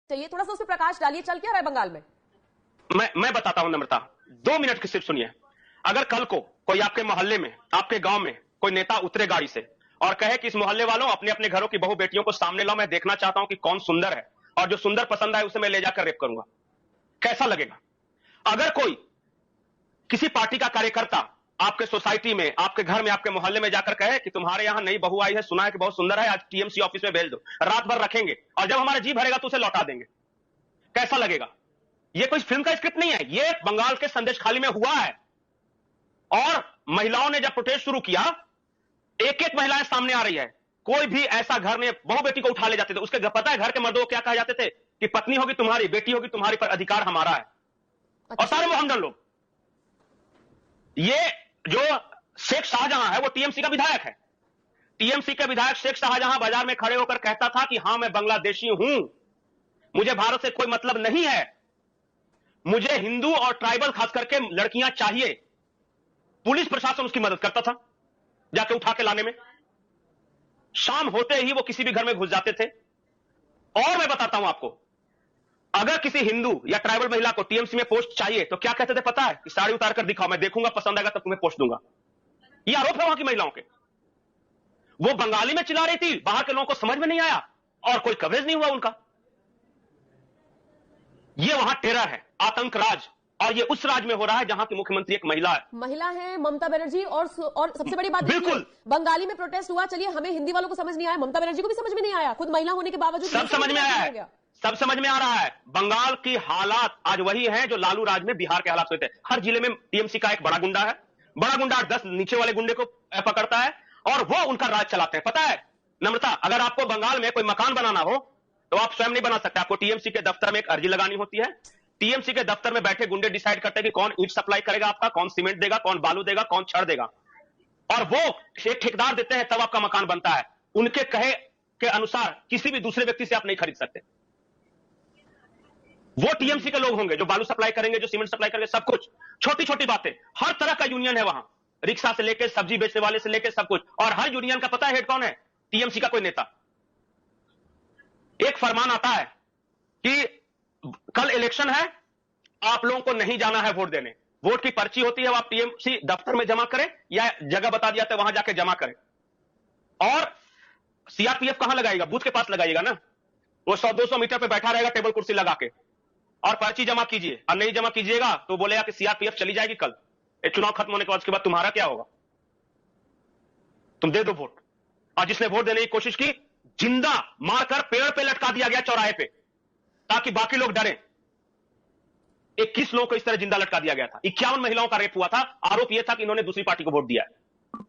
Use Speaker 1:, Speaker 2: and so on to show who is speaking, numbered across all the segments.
Speaker 1: चाहिए, थोड़ा सा उस पर प्रकाश डालिए, चल क्या रहा है बंगाल में?
Speaker 2: मैं बताता हूं नम्रता, 2 मिनट की सिर्फ सुनिए। अगर कल को कोई आपके मोहल्ले में, आपके गांव में कोई नेता उतरे गाड़ी से और कहे कि इस मोहल्ले वालों अपने अपने घरों की बहु बेटियों को सामने लाओ, मैं देखना चाहता हूं कि कौन सुंदर है, और जो सुंदर पसंद आए उसे मैं ले जाकर रेप करूंगा, कैसा लगेगा? अगर कोई किसी पार्टी का कार्यकर्ता आपके सोसाइटी में, आपके घर में, आपके मोहल्ले में जाकर कहे कि तुम्हारे यहां नई बहू आई है, सुना है कि बहुत सुंदर है, आज टीएमसी ऑफिस में भेज दो, रात भर रखेंगे और जब हमारा जी भरेगा तो उसे लौटा देंगे, कैसा लगेगा? यह कोई फिल्म का स्क्रिप्ट नहीं है, यह बंगाल के संदेश खाली में हुआ है। और महिलाओं ने जब प्रोटेस्ट शुरू किया, एक एक महिलाएं सामने आ रही है। कोई भी ऐसा घर में बहु बेटी को उठा ले जाते थे, उसके पता है घर के मर्दों को क्या कहा जाते थे कि पत्नी होगी तुम्हारी, बेटी होगी तुम्हारी, पर अधिकार हमारा है। और सारे मोहम्मदन लोग, ये जो शेख शाहजहां है वो टीएमसी का विधायक है। टीएमसी के विधायक शेख शाहजहां बाजार में खड़े होकर कहता था कि हां मैं बांग्लादेशी हूं, मुझे भारत से कोई मतलब नहीं है, मुझे हिंदू और ट्राइबल खास करके लड़कियां चाहिए। पुलिस प्रशासन उसकी मदद करता था जाके उठा के लाने में। शाम होते ही वो किसी भी घर में घुस जाते थे। और मैं बताता हूं आपको, अगर किसी हिंदू या ट्राइबल महिला को टीएमसी में पोस्ट चाहिए तो क्या कहते थे पता है? कि साड़ी उतार कर दिखाओ, मैं देखूंगा, पसंद आएगा तो तुम्हें पोस्ट दूंगा। ये आरोप है वहां की महिलाओं के। वो बंगाली में चिल्ला रही थी, बाहर के लोगों को समझ में नहीं आया और कोई कवरेज नहीं हुआ उनका। ये वहां टेरर है, आतंक राज, और ये उस राज में हो रहा है जहां की मुख्यमंत्री एक महिला
Speaker 1: है ममता बनर्जी। और सबसे बड़ी बात,
Speaker 2: बिल्कुल
Speaker 1: बंगाली में प्रोटेस्ट हुआ, चलिए हमें हिंदी वालों को समझ नहीं आया, ममता बनर्जी को भी समझ में नहीं आया, खुद महिला होने के बावजूद
Speaker 2: सब समझ में आया है, सब समझ में आ रहा है। बंगाल की हालात आज वही है जो लालू राज में बिहार के हालात हुए थे। हर जिले में टीएमसी का एक बड़ा गुंडा है, बड़ा गुंडा 10 नीचे वाले गुंडे को पकड़ता है और वो उनका राज चलाते हैं। पता है नम्रता, अगर आपको बंगाल में कोई मकान बनाना हो तो आप स्वयं नहीं बना सकते, आपको टीएमसी के दफ्तर में एक अर्जी लगानी होती है। टीएमसी के दफ्तर में बैठे गुंडे डिसाइड करते हैं कि कौन ईंट सप्लाई करेगा आपका, कौन सीमेंट देगा, कौन बालू देगा, कौन छड़ देगा, और वो एक ठेकेदार देते हैं, तब आपका मकान बनता है। उनके कहे के अनुसार किसी भी दूसरे व्यक्ति से आप नहीं खरीद सकते। वो टीएमसी के लोग होंगे जो बालू सप्लाई करेंगे, जो सीमेंट सप्लाई करेंगे, सब कुछ, छोटी छोटी बातें। हर तरह का यूनियन है वहां, रिक्शा से लेकर सब्जी बेचने वाले से लेकर सब कुछ। और हर यूनियन का पता है हेड कौन है? टीएमसी का कोई नेता। एक फरमान आता है कि कल इलेक्शन है, आप लोगों को नहीं जाना है वोट देने, वोट की पर्ची होती है, वो आप टीएमसी दफ्तर में जमा करें या जगह बता दिया जाता है वहां जाके जमा करें। और सीआरपीएफ कहां लगाएगा? बूथ के पास लगाइएगा ना, वो 100-200 मीटर पे बैठा रहेगा टेबल कुर्सी लगा के, और पर्ची जमा कीजिए, और नहीं जमा कीजिएगा तो बोलेगा कि सीआरपीएफ चली जाएगी कल, ये चुनाव खत्म होने के बाद, उसके बाद तुम्हारा क्या होगा? तुम दे दो वोट। और जिसने वोट देने की कोशिश की, जिंदा मारकर पेड़ पे लटका दिया गया चौराहे पे, ताकि बाकी लोग डरे। 21 लोगों को इस तरह जिंदा लटका दिया गया था। 51 महिलाओं का रेप हुआ था। आरोप यह था कि इन्होंने दूसरी पार्टी को वोट दिया है।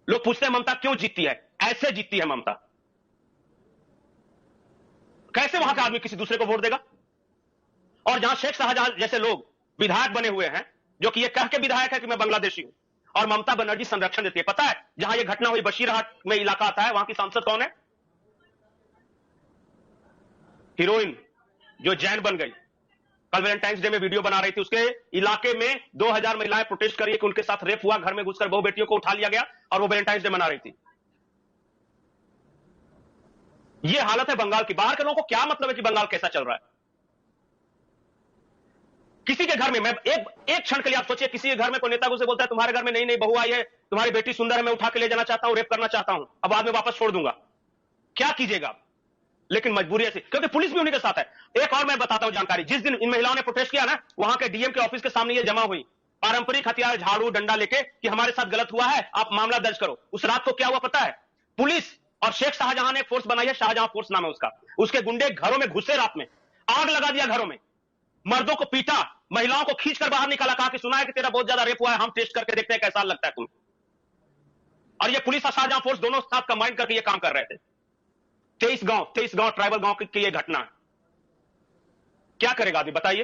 Speaker 2: लोग पूछते हैं ममता क्यों जीतती है? ऐसे जीतती है ममता। कैसे वहां का आदमी किसी दूसरे को वोट देगा? और जहां शेख शाहजहां जैसे लोग विधायक बने हुए हैं, जो कि ये कह के विधायक है कि मैं बांग्लादेशी हूं, और ममता बनर्जी संरक्षण देती है। पता है जहां यह घटना हुई बशीरहाट में इलाका आता है, वहां की सांसद कौन है? हीरोइन जो जैन बन गई, कल वैलेंटाइंस डे में वीडियो बना रही थी। उसके इलाके में 2000 महिलाएं प्रोटेस्ट कर रही है कि उनके साथ रेप हुआ, घर में घुसकर बहु बेटियों को उठा लिया गया, और वो वैलेंटाइंस डे मना रही थी। ये हालत है बंगाल की। बाहर के लोगों को क्या मतलब है कि बंगाल कैसा चल रहा है? किसी के घर में, मैं एक क्षण के लिए आप सोचिए, किसी के घर में कोई नेता उसे बोलता है तुम्हारे घर में नई नई बहू आई है, तुम्हारी बेटी सुंदर है, मैं उठा के ले जाना चाहता हूं, रेप करना चाहता हूं, अब बाद में वापस छोड़ दूंगा, क्या कीजिएगा? लेकिन मजबूरी ऐसी, क्योंकि पुलिस भी उन्हीं के साथ है। एक और मैं बताता हूं जानकारी, जिस दिन इन महिलाओं ने प्रोटेस्ट किया ना, वहां के डीएम के ऑफिस के सामने ये जमा हुई, पारंपरिक हथियार, झाड़ू, डंडा लेके कि हमारे साथ गलत हुआ है, आप मामला दर्ज करो। उस रात को क्या हुआ पता है? पुलिस और शेख शाहजहां ने फोर्स बनाई है, शाहजहां फोर्स नाम है उसका, उसके गुंडे घरों में घुसे, रात में आग लगा दिया घरों में, मर्दों को पीटा, महिलाओं को खींचकर बाहर निकाला, कहा कि सुना है कि तेरा बहुत ज्यादा रेप हुआ है, हम टेस्ट करके देखते हैं कैसा लगता है तुम। और ये पुलिस और शाहजहां फोर्स दोनों साथ कंबाइन करके ये काम कर रहे थे। 23 गांव ट्राइबल गांव की ये घटना। क्या करेगा अभी बताइए?